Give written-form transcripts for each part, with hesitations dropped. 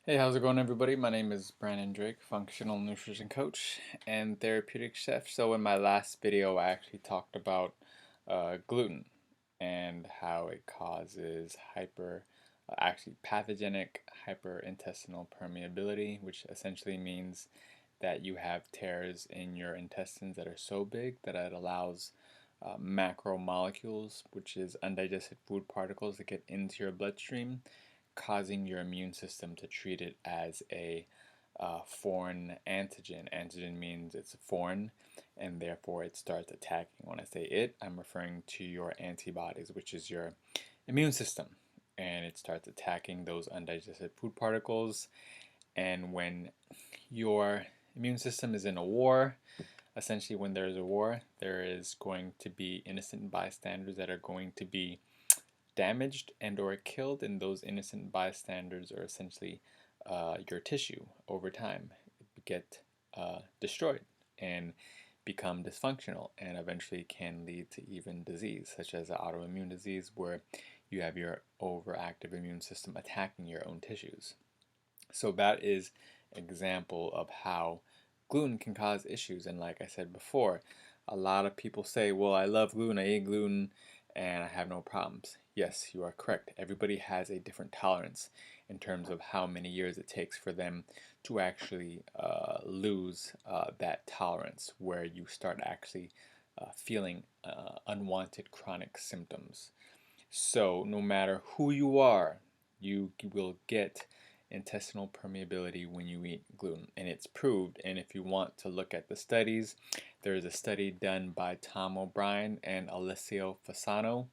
Hey, how's it going, everybody? My name is Brandon Drake, functional nutrition coach and therapeutic chef. So, in my last video, I actually talked about gluten and how it causes actually pathogenic hyperintestinal permeability, which essentially means that you have tears in your intestines that are so big that it allows macromolecules, which is undigested food particles, to get into your bloodstream, causing your immune system to treat it as a foreign antigen. Antigen means it's foreign, and therefore it starts attacking. When I say it, I'm referring to your antibodies, which is your immune system. And it starts attacking those undigested food particles. And when your immune system is in a war, essentially, when there's a war, there is going to be innocent bystanders that are going to be damaged and or killed, and those innocent bystanders are essentially your tissue over time get destroyed and become dysfunctional, and eventually can lead to even disease such as an autoimmune disease where you have your overactive immune system attacking your own tissues. So that is an example of how gluten can cause issues. And like I said before, a lot of people say, well, I love gluten, I eat gluten, and I have no problems. Yes, you are correct. Everybody has a different tolerance in terms of how many years it takes for them to actually lose that tolerance, where you start actually feeling unwanted chronic symptoms. So, no matter who you are, you will get intestinal permeability when you eat gluten, and it's proved. And if you want to look at the studies, there's a study done by Tom O'Brien and Alessio Fasano.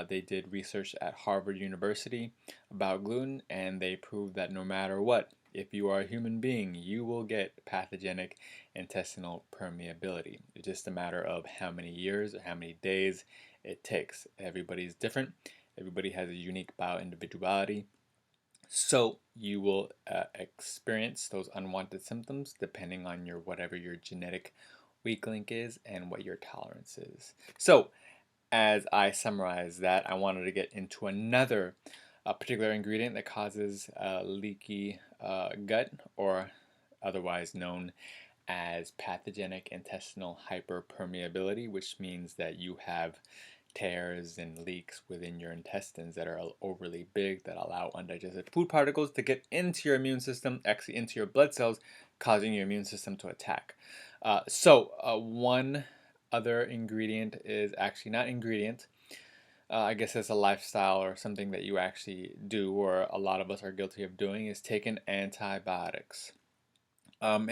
They did research at Harvard University about gluten, and they proved that no matter what, if you are a human being, you will get pathogenic intestinal permeability. It's just a matter of how many years or how many days it takes. Everybody's different. Everybody has a unique bioindividuality. So you will experience those unwanted symptoms depending on your whatever your genetic weak link is and what your tolerance is. So as I summarize that, I wanted to get into another particular ingredient that causes leaky gut, or otherwise known as pathogenic intestinal hyperpermeability, which means that you have tears and leaks within your intestines that are overly big that allow undigested food particles to get into your immune system, actually into your blood cells, causing your immune system to attack. One other ingredient is actually not ingredient. I guess it's a lifestyle or something that you actually do, or a lot of us are guilty of doing, is taking antibiotics. And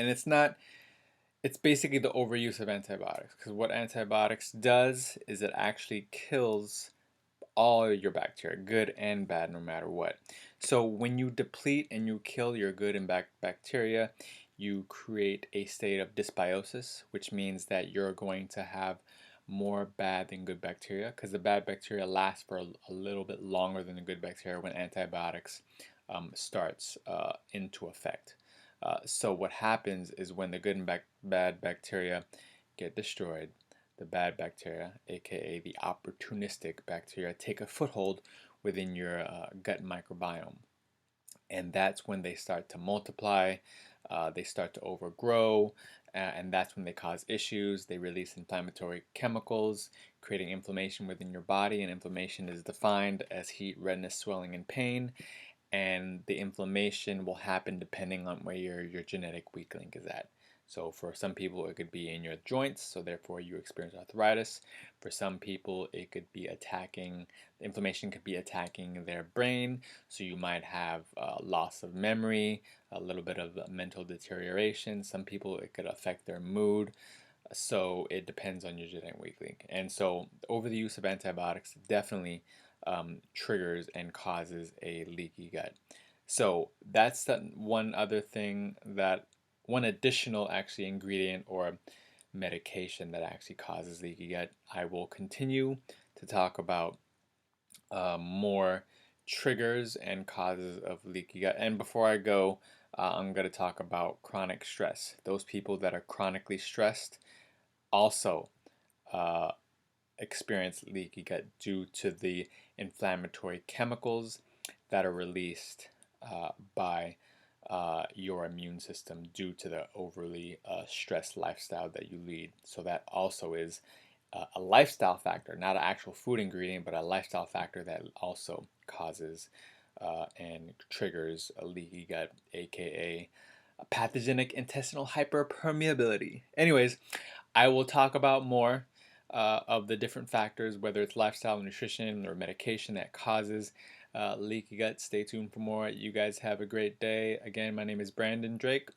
it's basically the overuse of antibiotics, because what antibiotics does is it actually kills all your bacteria, good and bad, no matter what. So when you deplete and you kill your good and bad bacteria, you create a state of dysbiosis, which means that you're going to have more bad than good bacteria, because the bad bacteria last for a little bit longer than the good bacteria when antibiotics starts into effect. So what happens is when the good and bad bacteria get destroyed, the bad bacteria, aka the opportunistic bacteria, take a foothold within your gut microbiome. And that's when they start to multiply, they start to overgrow, and that's when they cause issues. They release inflammatory chemicals, creating inflammation within your body, and inflammation is defined as heat, redness, swelling, and pain. And the inflammation will happen depending on where your genetic weak link is at. So for some people, it could be in your joints, so therefore you experience arthritis. For some people, it could be attacking, the inflammation could be attacking their brain, so you might have loss of memory, a little bit of mental deterioration. Some people, it could affect their mood. So it depends on your genetic weak link. And so over the use of antibiotics definitely triggers and causes a leaky gut. So that's one other thing, that one additional actually ingredient or medication that actually causes leaky gut. I will continue to talk about more triggers and causes of leaky gut. And before I go, I'm going to talk about chronic stress. Those people that are chronically stressed also uh, experience leaky gut due to the inflammatory chemicals that are released by your immune system due to the overly stressed lifestyle that you lead. So that also is a lifestyle factor, not an actual food ingredient, but a lifestyle factor that also causes and triggers a leaky gut, aka a pathogenic intestinal hyperpermeability. Anyways, I will talk about more of the different factors, whether it's lifestyle, nutrition, or medication that causes leaky gut. Stay tuned for more. You guys have a great day. Again, my name is Brandon Drake,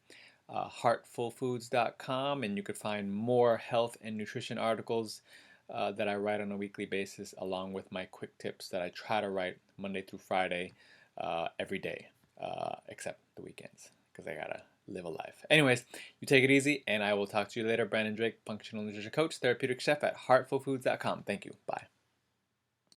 heartfulfoods.com, and you could find more health and nutrition articles that I write on a weekly basis, along with my quick tips that I try to write Monday through Friday every day, except the weekends, because I gotta live a life. Anyways, you take it easy, and I will talk to you later. Brandon Drake, functional nutrition coach, therapeutic chef at heartfulfoods.com. Thank you. Bye.